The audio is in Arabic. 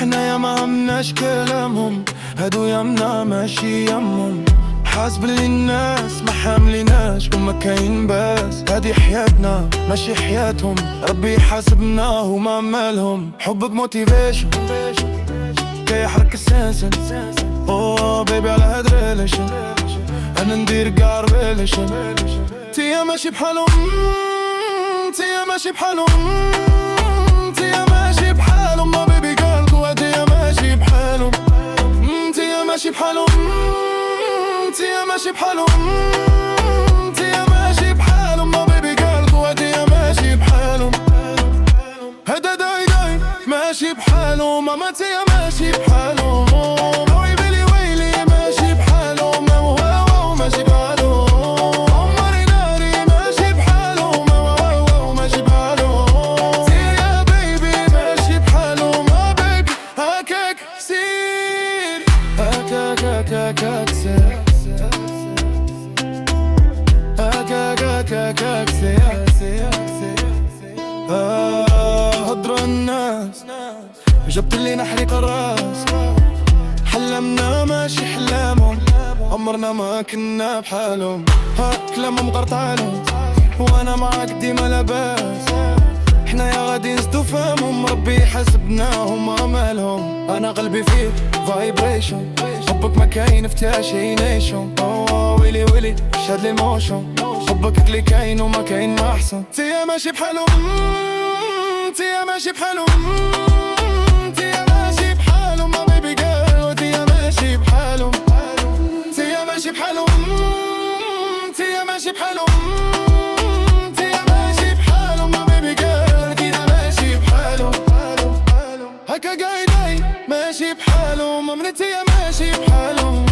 احنا يا ما همناش كلامهم، هادو يمنا ماشي يمهم. حاسب للناس ما حامليناش وما كاين باس، هادي حياتنا ماشي حياتهم. ربي يحاسبنا وما مالهم. حبك موتيفيشن كي يحرك السنسن. اوه بيبي على هاد ريليشن انا ندير كاع ريليشن. تيا ماشي بحالهم، تيا ماشي بحالهم، تيا ماشي بحالهم. ما بيبي قالكوا تيا ماشي بحالهم، تيا ماشي بحالهم، تيا ماشي بحالهم، تيا ماشي بحالهم. ما بيبي قالكوا تيا ماشي بحالهم. هدا داي داي ماشي بحالهم، ماما تيا ماشي بحالهم. ويلي ويلي ماشي بحالهم، واو ماشي بحالهم. عمري ناري ماشي بحالهم، واو ماشي بحالهم. تيا بيبي ماشي بحالهم. بيبي هكاك سير، هكاك هكاك سير، هكاك سير. هضروا الناس جبت اللي نحرق الراس. حلمنا ماشي حلامهم، عمرنا ما كنا بحالهم. كلامهم قرطعالهم وانا معاك ديما لاباس. احنا يا غادي نزدو فهمهم، ربي يحاسبناهم ما مالهم. انا قلبي فيه فايبريشن، حبك ما كاين فتاش عينيشن. ويلي ويلي شاد لي موشن، حبك اللي كاين وما كاين ما احسن. تيا ماشي بحالهم، تيا ماشي بحالهم، تيا ماشي بحالهم. ما بيبي قالوا تيا ماشي بحالهم، تيا ماشي بحالهم، تيا ماشي بحالهم، تيا ماشي بحالهم. ما بيبي قالوا تيا ماشي بحالهم. هكا قايداي ماشي بحالهم، امنتي ماشي بحالهم.